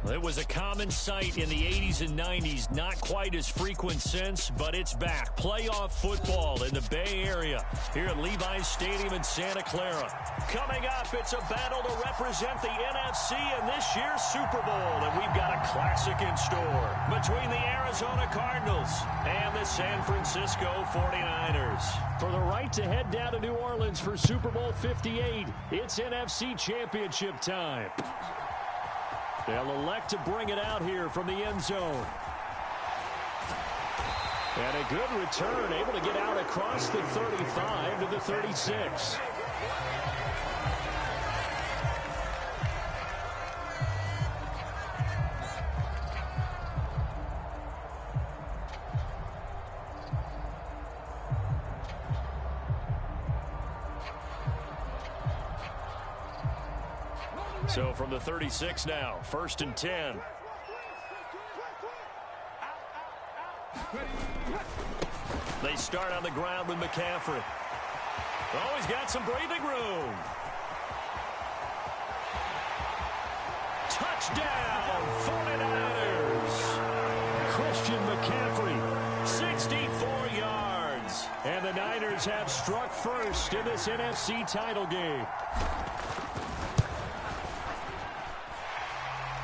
It was a common sight in the 80s and 90s, not quite as frequent since, but it's back. Playoff football in the Bay Area here at Levi's Stadium in Santa Clara. Coming up, it's a battle to represent the NFC in this year's Super Bowl, and we've got a classic in store between the Arizona Cardinals and the San Francisco 49ers. For the right to head down to New Orleans for Super Bowl 58, it's NFC Championship time. They'll elect to bring it out here from the end zone. And a good return, able to get out across the 35 to the 36. So from the 36 now, 1st and 10. They start on the ground with McCaffrey. Oh, he's got some breathing room. Touchdown, 49ers. Christian McCaffrey, 64 yards. And the Niners have struck first in this NFC title game.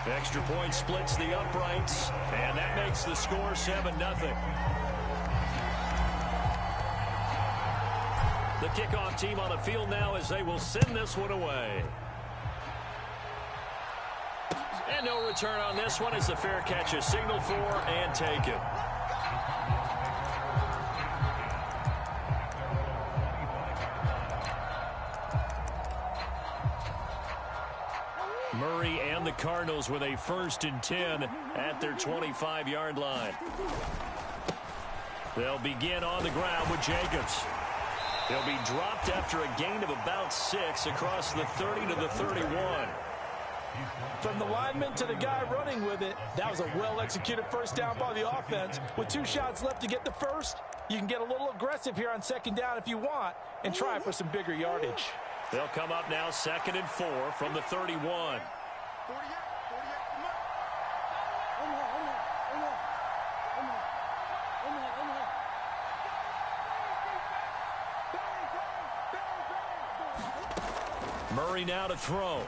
Extra point splits the uprights, and that makes the score 7-0. The kickoff team on the field now as they will send this one away. And no return on this one as the fair catch is signaled for and taken. Murray and the Cardinals with a 1st and 10 at their 25-yard line. They'll begin on the ground with Jacobs. He'll be dropped after a gain of about 6 across the 30 to the 31. From the lineman to the guy running with it, that was a well-executed first down by the offense. With 2 shots left to get the first, you can get a little aggressive here on 2nd down if you want and try for some bigger yardage. They'll come up now 2nd and 4 from the 31. Murray now to throw.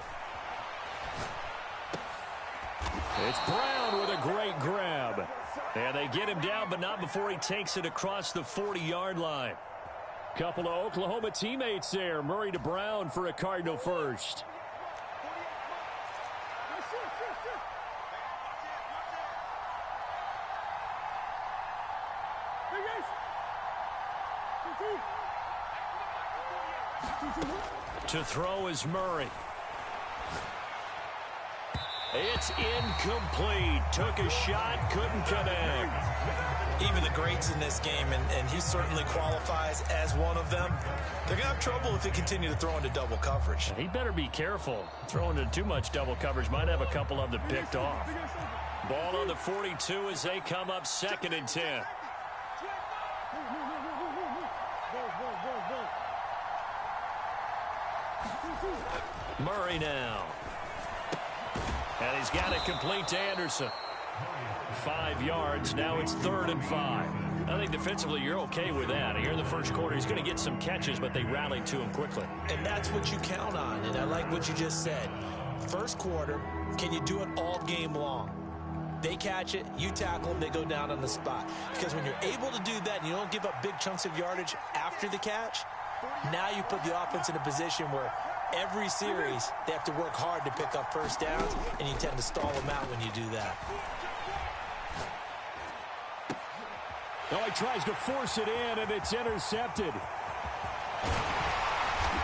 It's Brown with a great grab. And they get him down, but not before he takes it across the 40-yard line. Couple of Oklahoma teammates there. Murray to Brown for a Cardinal first. To throw is Murray. It's incomplete. Took a shot, couldn't connect. Even the greats in this game, and he certainly qualifies as one of them, they're going to have trouble if they continue to throw into double coverage. He better be careful. Throwing into too much double coverage might have a couple of them picked off. Ball on the 42 as they come up 2nd and 10. Murray now. And he's got it complete to Anderson. 5 yards. Now it's 3rd and 5. I think defensively you're okay with that. Here in the first quarter, he's going to get some catches, but they rallied to him quickly. And that's what you count on, and I like what you just said. First quarter, can you do it all game long? They catch it, you tackle them, they go down on the spot. Because when you're able to do that and you don't give up big chunks of yardage after the catch, now you put the offense in a position where every series they have to work hard to pick up first downs, and you tend to stall them out when you do that. Oh, he tries to force it in, and it's intercepted.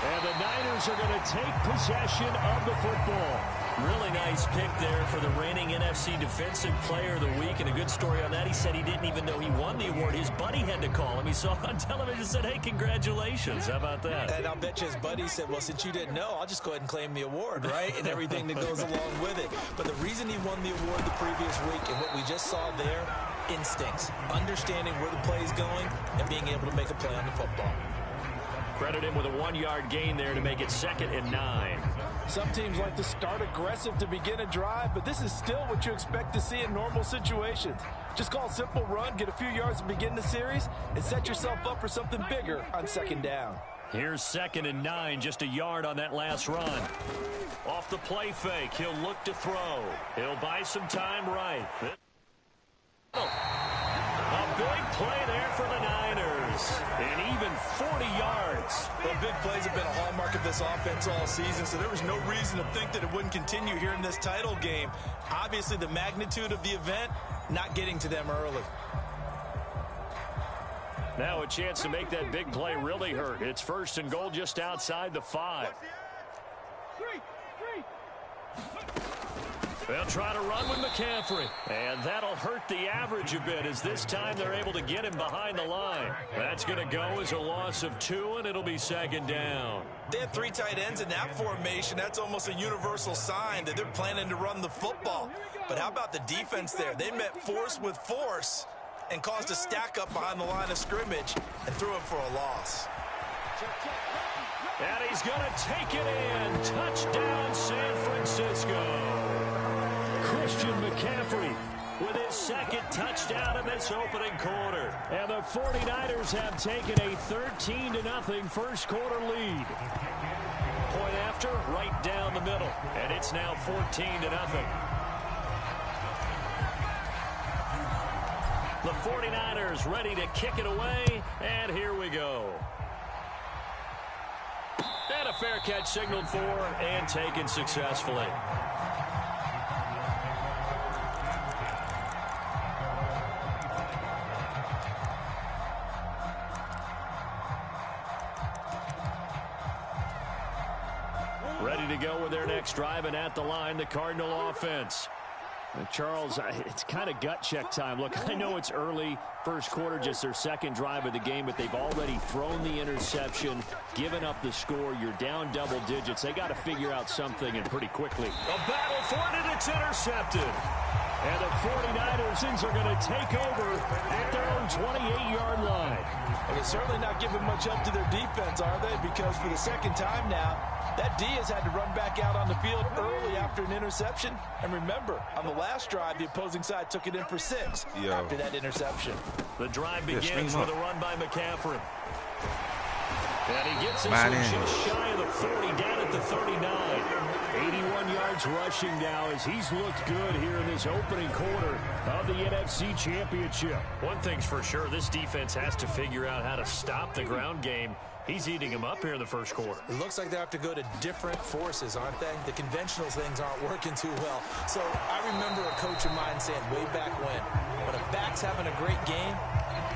And the Niners are going to take possession of the football. Really nice pick there for the reigning NFC Defensive Player of the Week. And a good story on that. He said he didn't even know he won the award. His buddy had to call him. He saw it on television and said, hey, congratulations. How about that? And I'll bet you his buddy said, well, since you didn't know, I'll just go ahead and claim the award, right? And everything that goes along with it. But the reason he won the award the previous week and what we just saw there, instincts, understanding where the play is going and being able to make a play on the football. Credit him with a 1-yard gain there to make it 2nd and 9. Some teams like to start aggressive to begin a drive, but this is still what you expect to see in normal situations. Just call a simple run, get a few yards to begin the series, and set yourself up for something bigger on second down. Here's 2nd and 9, just a yard on that last run. Off the play fake, he'll look to throw. He'll buy some time right. A big play there for the Niners. And even 40 yards. Well, big plays have been a hallmark of this offense all season, so there was no reason to think that it wouldn't continue here in this title game. Obviously, the magnitude of the event, not getting to them early. Now a chance to make that big play really hurt. It's 1st and goal just outside the 5. They'll try to run with McCaffrey. And that'll hurt the average a bit as this time they're able to get him behind the line. That's going to go as a loss of 2, and it'll be 2nd down. They have 3 tight ends in that formation. That's almost a universal sign that they're planning to run the football. But how about the defense there? They met force with force and caused a stack up behind the line of scrimmage and threw him for a loss. And he's going to take it in. Touchdown, San Francisco. Christian McCaffrey with his 2nd touchdown in this opening quarter. And the 49ers have taken a 13-0 first quarter lead. Point after, right down the middle. And it's now 14-0. The 49ers ready to kick it away, and here we go. And a fair catch signaled for and taken successfully. Ready to go with their next drive, and at the line, the Cardinal offense. Charles, it's kind of gut check time. Look, I know it's early, first quarter, just their 2nd drive of the game, but they've already thrown the interception, given up the score. You're down double digits. They got to figure out something, and pretty quickly. A battle for it, and it's intercepted. And the 49ers are going to take over at their own 28-yard line. Well, they're certainly not giving much help to their defense, are they? Because for the 2nd time now, that D has had to run back out on the field early after an interception. And remember, on the last drive, the opposing side took it in for 6 after that interception. The drive begins with a run by McCaffrey. And he gets this one just shy of the 40, down at the 39. 81 yards rushing now as he's looked good here in this opening quarter of the NFC Championship. One thing's for sure, this defense has to figure out how to stop the ground game. He's eating him up here in the first quarter. It looks like they have to go to different forces, aren't they? The conventional things aren't working too well. So I remember a coach of mine saying way back when a back's having a great game,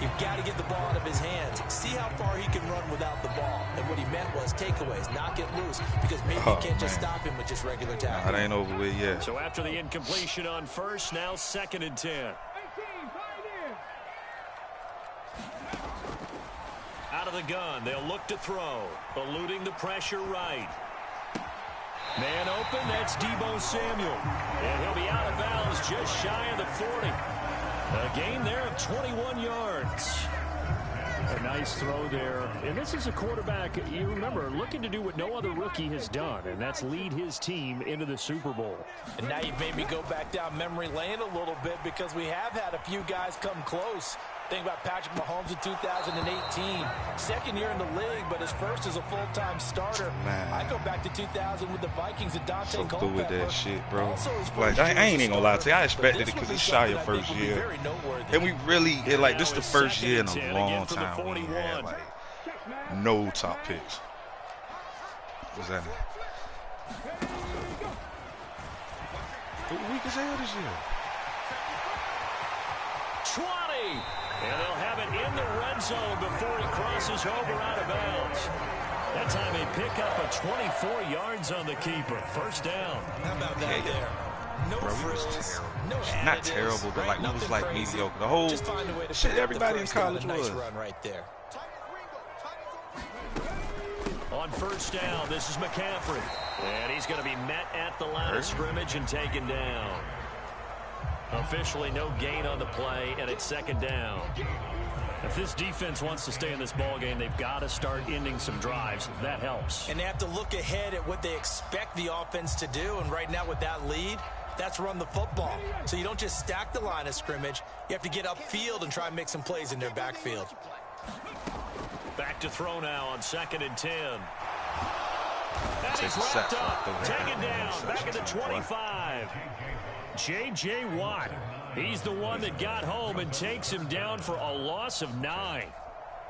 you've got to get the ball out of his hands. See how far he can run without the ball. And what he meant was takeaways, knock it loose, because maybe you can't just stop him with just regular tackling. That ain't over with yet. So after the incompletion on first, now 2nd and 10. Out of the gun, they'll look to throw, eluding the pressure right. Man open, that's Deebo Samuel. And he'll be out of bounds just shy of the 40. A gain there of 21 yards. A nice throw there. And this is a quarterback, you remember, looking to do what no other rookie has done, and that's lead his team into the Super Bowl. And now you've made me go back down memory lane a little bit because we have had a few guys come close. Think about Patrick Mahomes in 2018. 2nd year in the league, but his first as a full-time starter. Man. I go back to 2000 with the Vikings and Dante Culpepper. So through with that shit, bro. Like, I ain't even gonna lie to you. I expected it because it's shy your first year. And we really, like, this is the first year in a long time we had, like, no top picks. What's that? Weak as hell this year. 20. And they'll have it in the red zone before he crosses over out of bounds. That time they pick up a 24 yards on the keeper. First down. How about that there? No frills, no additives, not terrible, but like, we was like mediocre. The whole shit everybody in college was. Nice run right there. On first down, this is McCaffrey. And he's going to be met at the line of scrimmage and taken down. Officially no gain on the play, and it's 2nd down. If this defense wants to stay in this ball game, they've got to start ending some drives. That helps. And they have to look ahead at what they expect the offense to do. And right now with that lead, that's run the football. So you don't just stack the line of scrimmage. You have to get upfield and try and make some plays in their backfield. Back to throw now on 2nd and 10. That is wrapped up. Taken down. Back at the 25. J.J. Watt. He's the one that got home and takes him down for a loss of 9.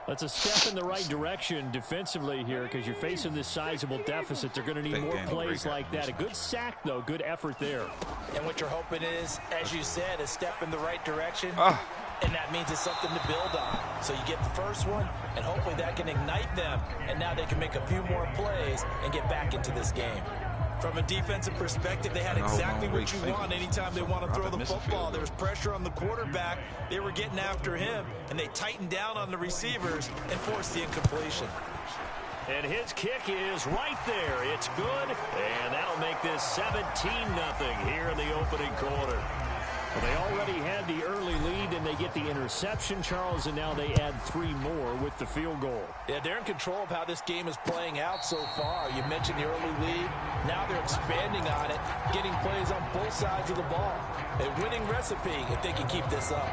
That's a step in the right direction defensively here because you're facing this sizable deficit. They're going to need more plays like that. A good sack, though. Good effort there. And what you're hoping is, as you said, a step in the right direction. And that means it's something to build on. So you get the first one, and hopefully that can ignite them. And now they can make a few more plays and get back into this game. From a defensive perspective, they had exactly what you want anytime they want to throw the football. There was pressure on the quarterback. They were getting after him, and they tightened down on the receivers and forced the incompletion. And his kick is right there. It's good, and that'll make this 17-0 here in the opening quarter. Well, they already had the early lead, and they get the interception, Charles, and now they add 3 more with the field goal. Yeah, they're in control of how this game is playing out so far. You mentioned the early lead. Now they're expanding on it, getting plays on both sides of the ball. A winning recipe if they can keep this up.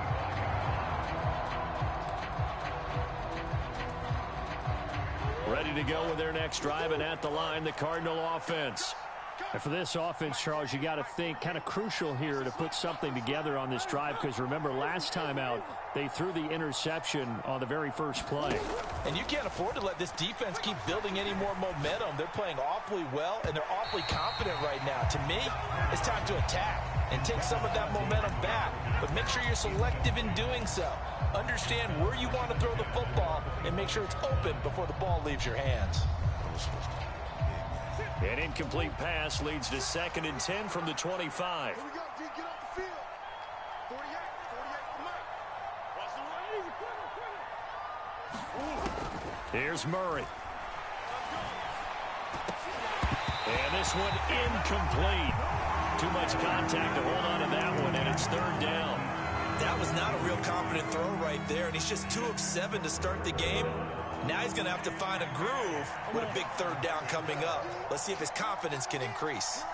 Ready to go with their next drive, and at the line, the Cardinal offense. And for this offense, Charles, you got to think kind of crucial here to put something together on this drive because remember last time out they threw the interception on the very first play. And you can't afford to let this defense keep building any more momentum. They're playing awfully well and they're awfully confident right now. To me, it's time to attack and take some of that momentum back, but make sure you're selective in doing so. Understand where you want to throw the football and make sure it's open before the ball leaves your hands. An incomplete pass leads to 2nd and 10 from the 25. Here's Murray. And this one incomplete. Too much contact to hold on to that one, and it's 3rd down. That was not a real confident throw right there, and he's just 2 of 7 to start the game. Now he's going to have to find a groove with a big 3rd down coming up. Let's see if his confidence can increase.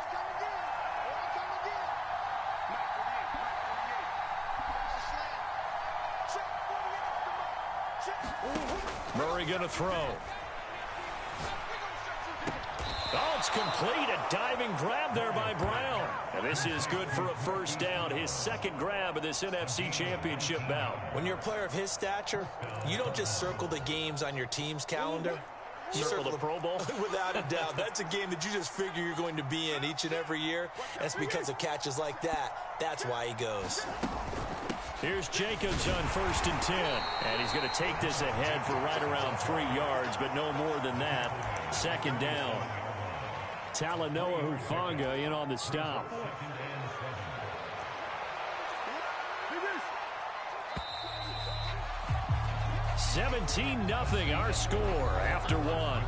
Murray going to throw. Oh, it's complete. A diving grab there by Brown. And this is good for a 1st down. His 2nd grab of this NFC Championship bout. When you're a player of his stature, you don't just circle the games on your team's calendar. You circle the Pro Bowl? Without a doubt. That's a game that you just figure you're going to be in each and every year. That's because of catches like that. That's why he goes. Here's Jacobs on 1st and 10. And he's going to take this ahead for right around 3 yards, but no more than that. 2nd down. Talanoa Hufanga in on the stop. $17-0 our score after 1.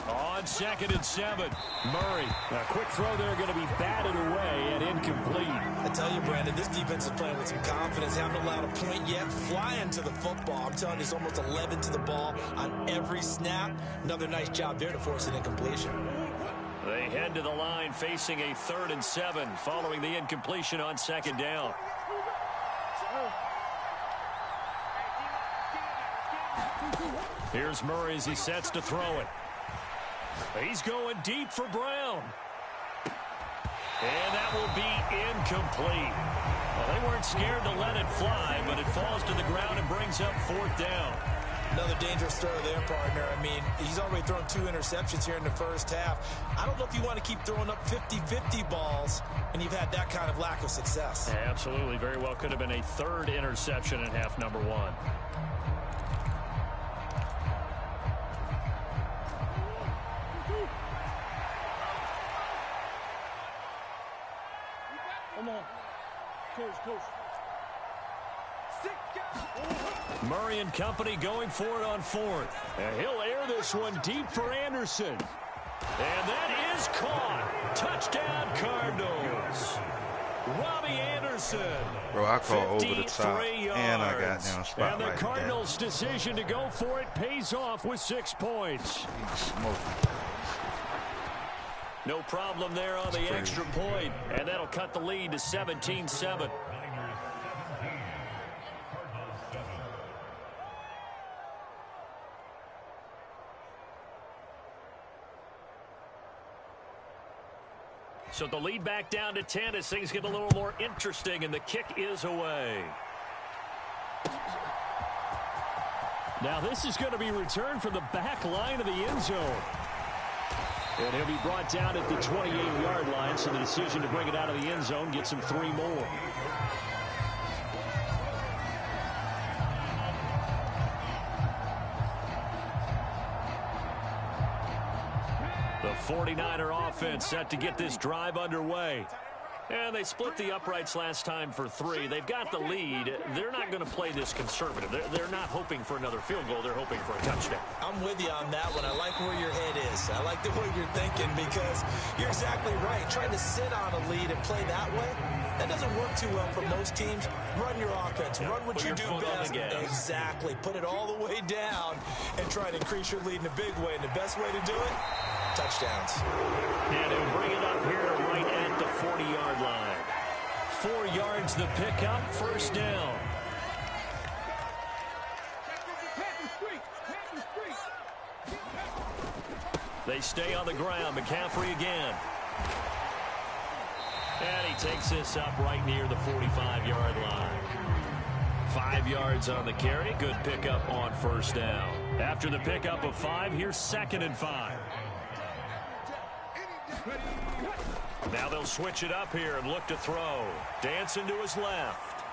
On 2nd and 7, Murray. A quick throw there going to be batted away and incomplete. I tell you, Brandon, this defense is playing with some confidence. Haven't allowed a point yet. Flying to the football. I'm telling you, it's almost 11 to the ball on every snap. Another nice job there to force an incompletion. They head to the line facing a 3rd and 7 following the incompletion on 2nd down. Here's Murray as he sets to throw it. He's going deep for Brown. And that will be incomplete. Well, they weren't scared to let it fly, but it falls to the ground and brings up 4th down. Another dangerous throw there, partner. I mean, he's already thrown 2 interceptions here in the first half. I don't know if you want to keep throwing up 50-50 balls, and you've had that kind of lack of success. Yeah, absolutely. Very well could have been a 3rd interception in half number 1. Murray and company going for it on fourth. And he'll air this one deep for Anderson. And that is caught. Touchdown, Cardinals. Robbie Anderson. Bro, I call over the top, yards. and I got down spotlight. And the Cardinals' decision to go for it pays off with 6 points. No problem there on the extra point, and that'll cut the lead to 17-7. So the lead back down to 10 as things get a little more interesting, and the kick is away. Now this is going to be returned from the back line of the end zone. And he'll be brought down at the 28-yard line, so the decision to bring it out of the end zone gets him 3 more. The 49er offense set to get this drive underway. And they split the uprights last time for 3. They've got the lead. They're not going to play this conservative. They're not hoping for another field goal. They're hoping for a touchdown. I'm with you on that one. I like where your head is. I like the way you're thinking because you're exactly right. Trying to sit on a lead and play that way, that doesn't work too well for most teams. Run your offense. Run what you do best. Exactly. Put it all the way down and try to increase your lead in a big way. And the best way to do it, touchdowns. And he'll bring it up here right at the 40-yard line. 4 yards the pickup, first down. They stay on the ground. McCaffrey again. And he takes this up right near the 45-yard line. 5 yards on the carry. Good pickup on first down. After the pickup of 5, here's 2nd and 5. Now they'll switch it up here and look to throw. Dancing to his left.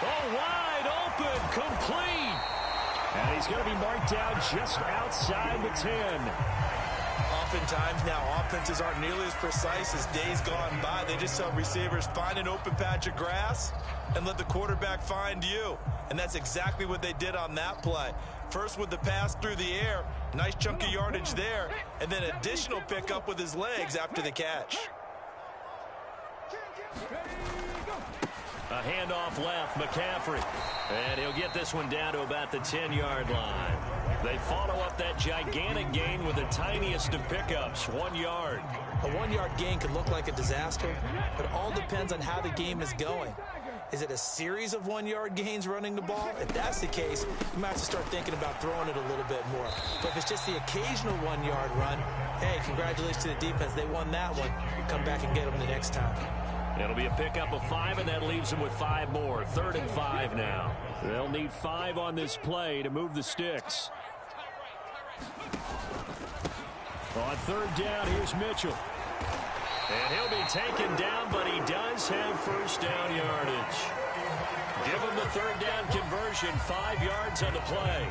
Oh, wide open, complete. And he's going to be marked down just outside the 10. Oftentimes now offenses aren't nearly as precise as days gone by. They just tell receivers, find an open patch of grass and let the quarterback find you. And that's exactly what they did on that play. First with the pass through the air, nice chunk of yardage there, and then additional pickup with his legs after the catch. A handoff left, McCaffrey. And he'll get this one down to about the 10-yard line. They follow up that gigantic gain with the tiniest of pickups, 1 yard. A 1-yard gain could look like a disaster, but it all depends on how the game is going. Is it a series of 1-yard gains running the ball? If that's the case, you might have to start thinking about throwing it a little bit more. But if it's just the occasional 1-yard run, hey, congratulations to the defense. They won that one. Come back and get them the next time. It'll be a pickup of 5, and that leaves them with 5 more. 3rd and 5 now. They'll need 5 on this play to move the sticks. On 3rd down, here's Mitchell. And he'll be taken down, but he does have first down yardage. Give him the 3rd down conversion, 5 yards on the play.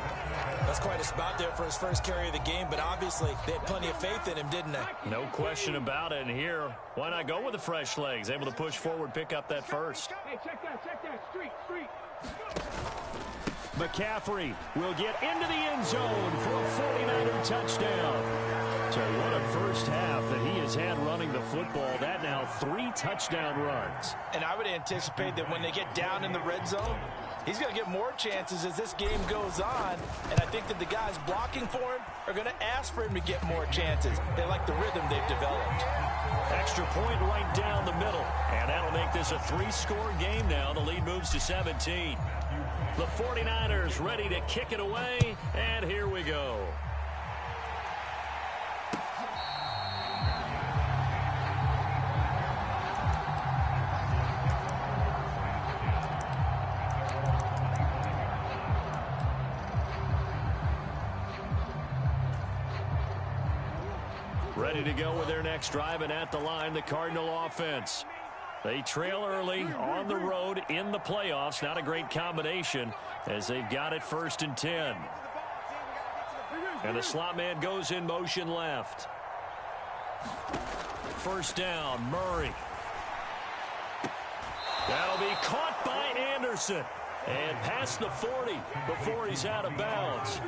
That's quite a spot there for his first carry of the game, but obviously they had plenty of faith in him, didn't they? No question about it. And here, why not go with the fresh legs? Able to push forward, pick up that first. Hey, check that. Street. McCaffrey will get into the end zone for a 49er touchdown. So what a first half that he has had running the football. That now 3 touchdown runs. And I would anticipate that when they get down in the red zone, he's going to get more chances as this game goes on. And I think that the guys blocking for him are going to ask for him to get more chances. They like the rhythm they've developed. Extra point right down the middle. And that'll make this a 3-score game now. The lead moves to 17. The 49ers ready to kick it away. And here we go. Ready to go with their next drive, and at the line, the Cardinal offense. They trail early on the road in the playoffs. Not a great combination as they've got it 1st and 10. And the slot man goes in motion left. First down, Murray. That'll be caught by Anderson. And past the 40 before he's out of bounds.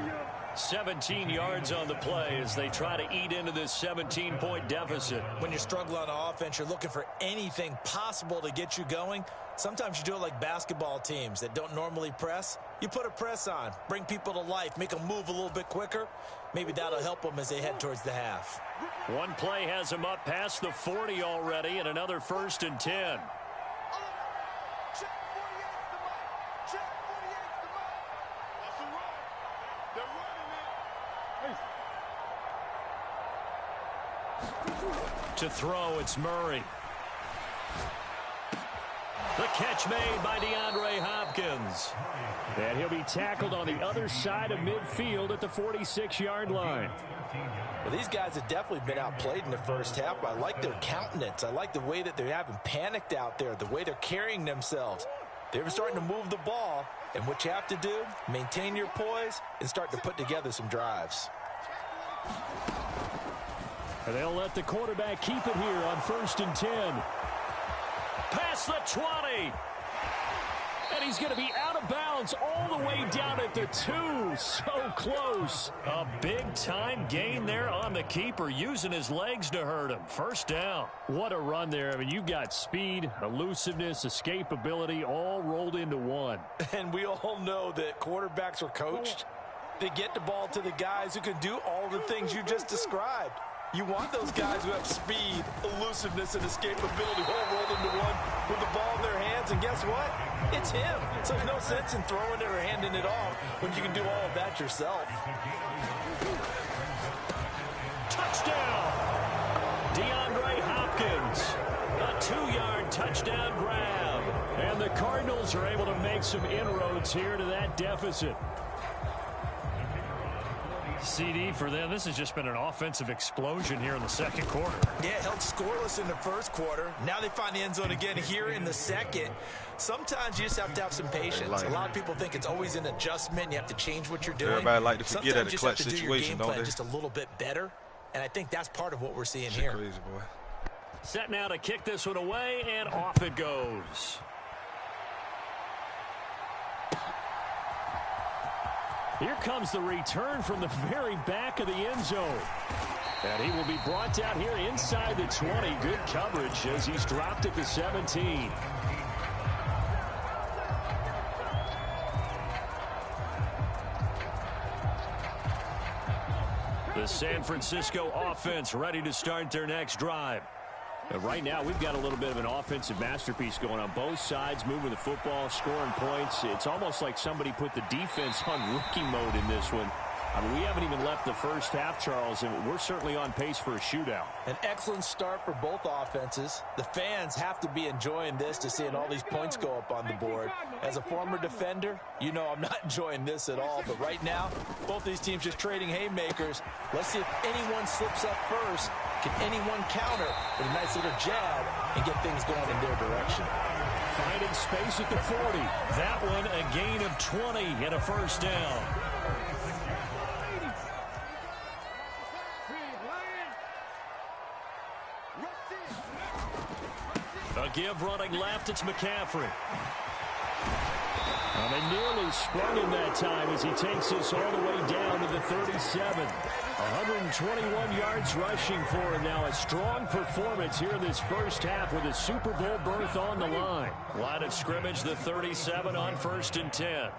17 yards on the play as they try to eat into this 17-point deficit. When you struggle on offense, you're looking for anything possible to get you going. Sometimes you do it like basketball teams that don't normally press. You put a press on, bring people to life, make them move a little bit quicker. Maybe that'll help them as they head towards the half. One play has them up past the 40 already, and another 1st and 10. To throw, it's Murray. The catch made by DeAndre Hopkins. And he'll be tackled on the other side of midfield at the 46-yard line. Well, these guys have definitely been outplayed in the first half. I like their countenance. I like the way that they haven't panicked out there, the way they're carrying themselves. They're starting to move the ball, and what you have to do, maintain your poise and start to put together some drives. And they'll let the quarterback keep it here on 1st and 10. Past the 20. And he's going to be out of bounds all the way down at the 2. So close. A big-time gain there on the keeper, using his legs to hurt him. 1st down. What a run there. I mean, you've got speed, elusiveness, escapability, all rolled into one. And we all know that quarterbacks are coached. They get the ball to the guys who can do all the things you just described. You want those guys who have speed, elusiveness, and escapability all rolled into one with the ball in their hands. And guess what? It's him. So there's no sense in throwing it or handing it off when you can do all of that yourself. Touchdown! DeAndre Hopkins. A 2-yard touchdown grab. And the Cardinals are able to make some inroads here to that deficit. CD for them. This has just been an offensive explosion here in the 2nd quarter. Yeah, held scoreless in the 1st quarter. Now they find the end zone again here in the 2nd. Sometimes you just have to have some patience. A lot of people think it's always an adjustment. You have to change what you're doing. Everybody like to forget at a clutch situation, don't they? Just a little bit better. And I think that's part of what we're seeing here. Crazy, boy. Set now to kick this one away, and off it goes. Here comes the return from the very back of the end zone. And he will be brought down here inside the 20. Good coverage as he's dropped at the 17. The San Francisco offense ready to start their next drive. And right now, we've got a little bit of an offensive masterpiece going on both sides, moving the football, scoring points. It's almost like somebody put the defense on rookie mode in this one. I mean, we haven't even left the first half, Charles, and we're certainly on pace for a shootout. An excellent start for both offenses. The fans have to be enjoying this, to seeing all these points go up on the board. As a former defender, you know I'm not enjoying this at all. But right now, both these teams just trading haymakers. Let's see if anyone slips up first. Can anyone counter with a nice little jab and get things going in their direction? Finding space at the 40. That one a gain of 20 and a 1st down. A give running left, it's McCaffrey. And they nearly sprung him that time as he takes this all the way down to the 37. 121 yards rushing for him now. A strong performance here in this first half with a Super Bowl berth on the line. Line of scrimmage, the 37 on 1st and 10.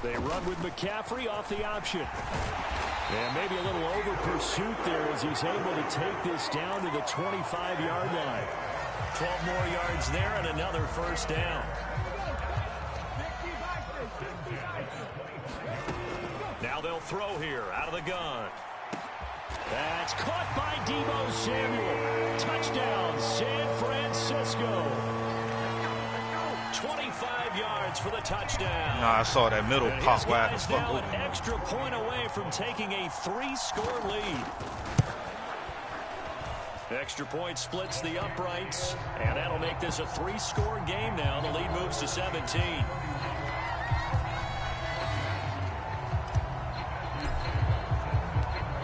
They run with McCaffrey off the option. And maybe a little over pursuit there as he's able to take this down to the 25-yard line. 12 more yards there and another 1st down. Now they'll throw here out of the gun. That's caught by Deebo Samuel. Touchdown, San Francisco. 25 yards for the touchdown. Nah, I saw that middle pop wide. Now an extra point away from taking a 3-score lead. Extra point splits the uprights, and that'll make this a 3-score game now. The lead moves to 17.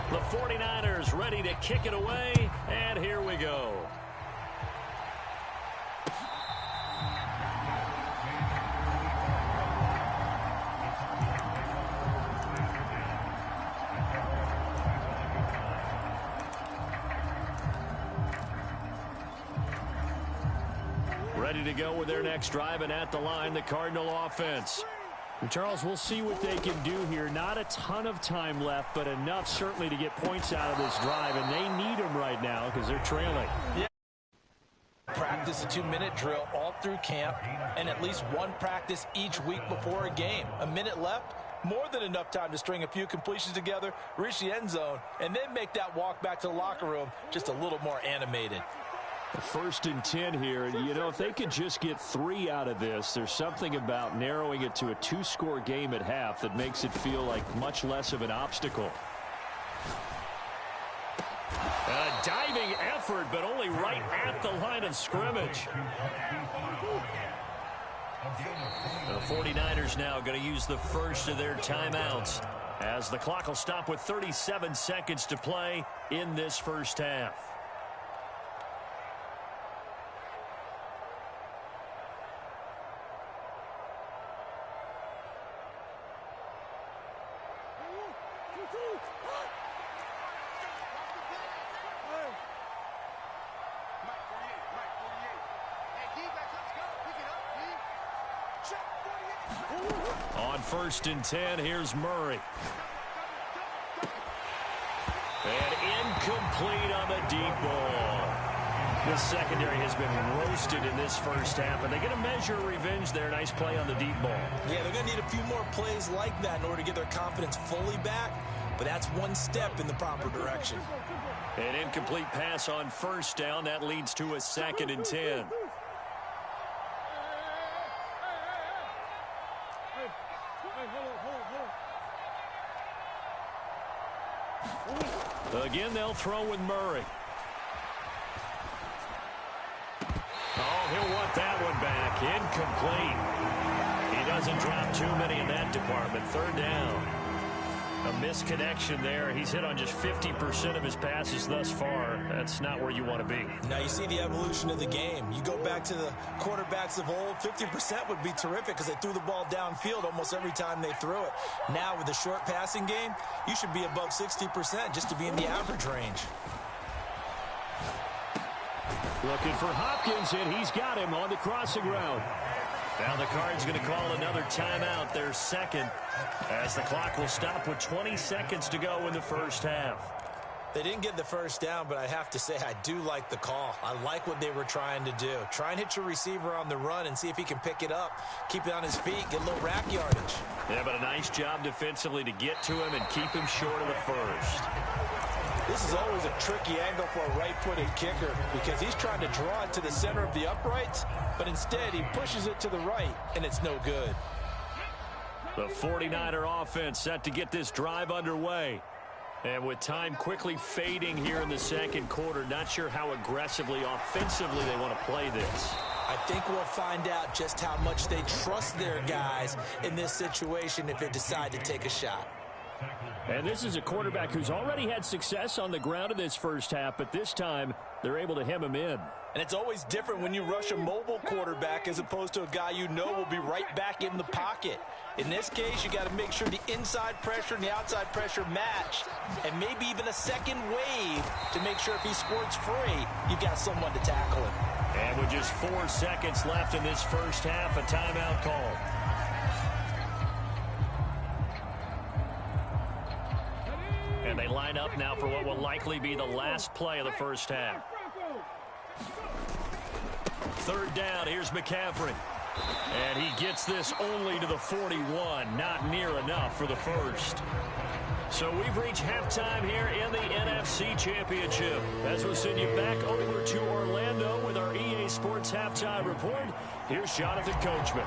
The 49ers ready to kick it away, and here we go. Ready to go with their next drive, and at the line, the Cardinal offense. And Charles, we'll see what they can do here. Not a ton of time left, but enough certainly to get points out of this drive, and they need them right now because they're trailing. Yeah. Practice a 2-minute drill all through camp, and at least one practice each week before a game. A minute left, more than enough time to string a few completions together, reach the end zone, and then make that walk back to the locker room just a little more animated. 1st and 10 here, and you know, if they could just get 3 out of this, there's something about narrowing it to a 2-score game at half that makes it feel like much less of an obstacle. A diving effort, but only right at the line of scrimmage. The 49ers now going to use the first of their timeouts as the clock will stop with 37 seconds to play in this first half. On 1st and 10, here's Murray. And incomplete on the deep ball. The secondary has been roasted in this first half, and they're going to measure revenge there. Nice play on the deep ball. Yeah, they're going to need a few more plays like that in order to get their confidence fully back, but that's one step in the proper direction. An incomplete pass on 1st down. That leads to a 2nd and 10. Again, they'll throw with Murray. Oh, he'll want that one back. Incomplete. He doesn't drop too many in that department. 3rd down. A misconnection there. He's hit on just 50% of his passes thus far. That's not where you want to be. Now you see the evolution of the game. You go back to the quarterbacks of old, 50% would be terrific because they threw the ball downfield almost every time they threw it. Now with the short passing game, you should be above 60% just to be in the average range. Looking for Hopkins, and he's got him on the crossing route. Now the Cards going to call another timeout, their 2nd, as the clock will stop with 20 seconds to go in the first half. They didn't get the first down, but I have to say I do like the call. I like what they were trying to do. Try and hit your receiver on the run and see if he can pick it up, keep it on his feet, get a little rack yardage. Yeah, but a nice job defensively to get to him and keep him short of the first. This is always a tricky angle for a right-footed kicker because he's trying to draw it to the center of the uprights, but instead he pushes it to the right, and it's no good. The 49er offense set to get this drive underway. And with time quickly fading here in the 2nd quarter, not sure how aggressively, offensively they want to play this. I think we'll find out just how much they trust their guys in this situation if they decide to take a shot. And this is a quarterback who's already had success on the ground in this first half, but this time they're able to hem him in. And it's always different when you rush a mobile quarterback as opposed to a guy you know will be right back in the pocket. In this case, you got to make sure the inside pressure and the outside pressure match, and maybe even a second wave to make sure if he squirts free, you've got someone to tackle him. And with just 4 seconds left in this first half, a timeout call. And they line up now for what will likely be the last play of the first half. 3rd down, here's McCaffrey. And he gets this only to the 41, not near enough for the first. So we've reached halftime here in the NFC Championship. As we'll send you back over to Orlando with our EA Sports Halftime Report, here's Jonathan Coachman.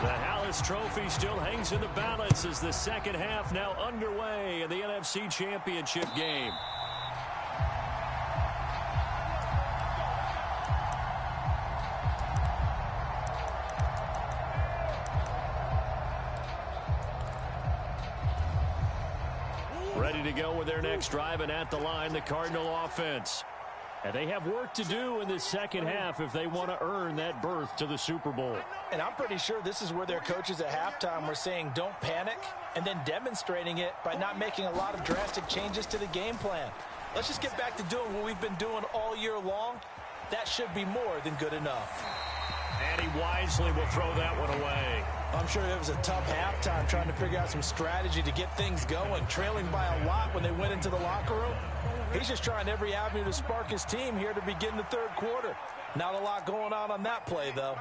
The Hallis Trophy still hangs in the balance as the 2nd half now underway in the NFC Championship game. Ready to go with their next drive, and at the line, the Cardinal offense. And they have work to do in this 2nd half if they want to earn that berth to the Super Bowl. And I'm pretty sure this is where their coaches at halftime were saying don't panic, and then demonstrating it by not making a lot of drastic changes to the game plan. Let's just get back to doing what we've been doing all year long. that should be more than good enough. And he wisely will throw that one away. I'm sure it was a tough halftime trying to figure out some strategy to get things going, trailing by a lot when they went into the locker room. He's just trying every avenue to spark his team here to begin the third quarter. Not a lot going on that play, though.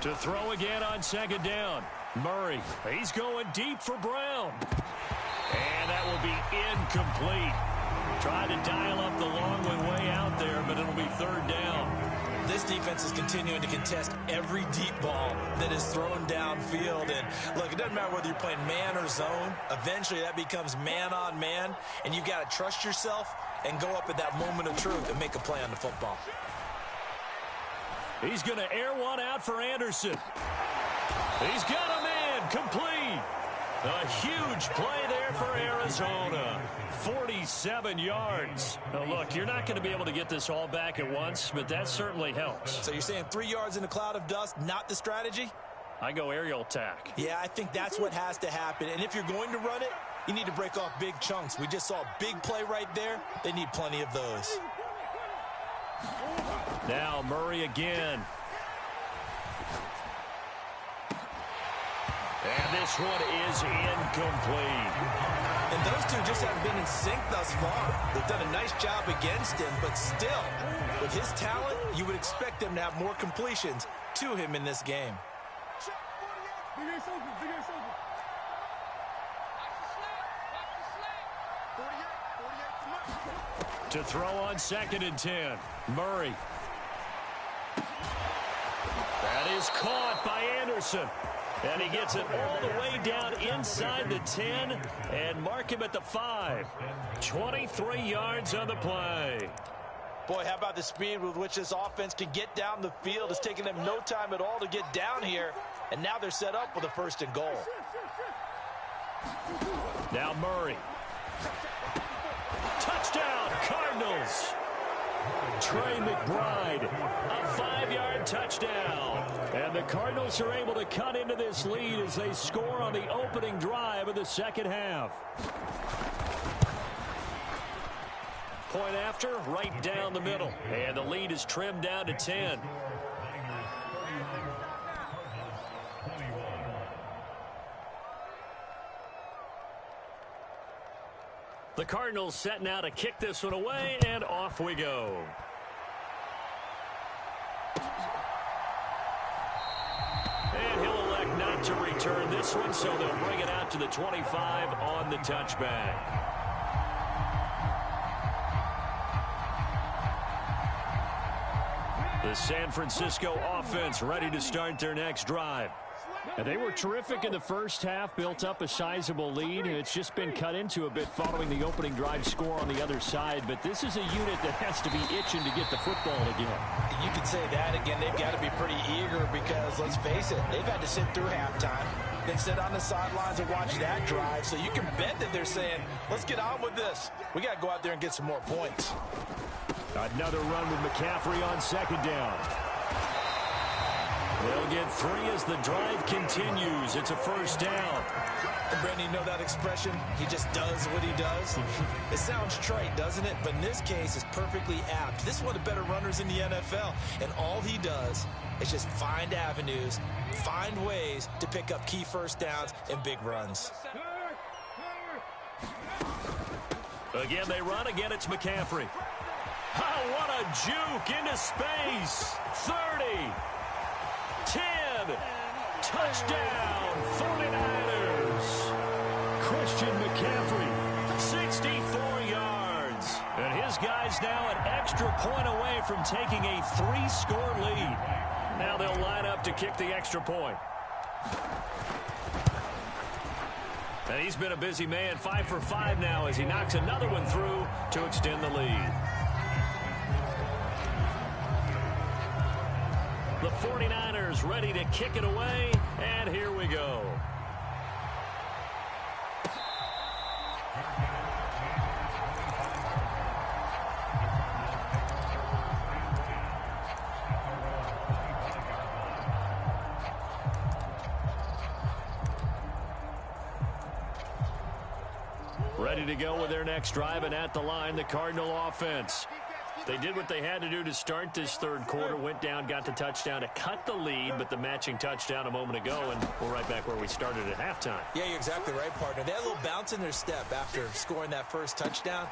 To throw again on second down. Murray, he's going deep for Brown. And that will be incomplete. Trying to dial up the long way out there, but it'll be third down. This defense is continuing to contest every deep ball that is thrown downfield. And look, it doesn't matter whether you're playing man or zone. Eventually, that becomes man on man, and you've got to trust yourself and go up at that moment of truth and make a play on the football. He's going to air one out for Anderson. He's got a man complete. A huge play there for Arizona. 47 yards. Now, look, you're not going to be able to get this all back at once, but that certainly helps. So you're saying 3 yards in a cloud of dust, not the strategy? I go aerial attack. Yeah, I think that's what has to happen. And if you're going to run it, you need to break off big chunks. We just saw a big play right there. They need plenty of those. Now Murray again. And this one is incomplete. And those two just haven't been in sync thus far. They've done a nice job against him, but still, with his talent, you would expect them to have more completions to him in this game. To throw on second and 10. Murray. That is caught by Anderson. And he gets it all the way down inside the 10 and mark him at the 5. 23 yards on the play. Boy, how about the speed with which this offense can get down the field? It's taken them no time at all to get down here. And now they're set up with a 1st and goal. Now Murray. Touchdown, Cardinals. Trey McBride, a 5-yard touchdown. And the Cardinals are able to cut into this lead as they score on the opening drive of the second half. Point after, right down the middle. And the lead is trimmed down to 10. The Cardinals set now to kick this one away, and off we go. And he'll elect not to return this one, so they'll bring it out to the 25 on the touchback. The San Francisco offense ready to start their next drive. And they were terrific in the first half, built up a sizable lead, and it's just been cut into a bit following the opening drive score on the other side. But this is a unit that has to be itching to get the football again. You could say that again. They've got to be pretty eager because, let's face it, they've had to sit through halftime. They sit on the sidelines and watch that drive. So you can bet that they're saying, let's get on with this. We got to go out there and get some more points. Another run with McCaffrey on second down. They'll get 3 as the drive continues. It's a 1st down. And Brandon, you know that expression? He just does what he does. It sounds trite, doesn't it? But in this case, it's perfectly apt. This is one of the better runners in the NFL. And all he does is just find avenues, find ways to pick up key 1st downs and big runs. Again, they run. Again, it's McCaffrey. Oh, what a juke into space. 30. 10. Touchdown, 49ers. Christian McCaffrey, 64 yards. And his guys now an extra point away from taking a 3-score lead. Now they'll line up to kick the extra point. And he's been a busy man, 5 for 5 now as he knocks another one through to extend the lead. The 49ers ready to kick it away, and here we go. Ready to go with their next drive, and at the line, the Cardinal offense. They did what they had to do to start this third quarter, went down, got the touchdown to cut the lead, but the matching touchdown a moment ago, and we're right back where we started at halftime. Yeah, you're exactly right, partner. They had a little bounce in their step after scoring that first touchdown.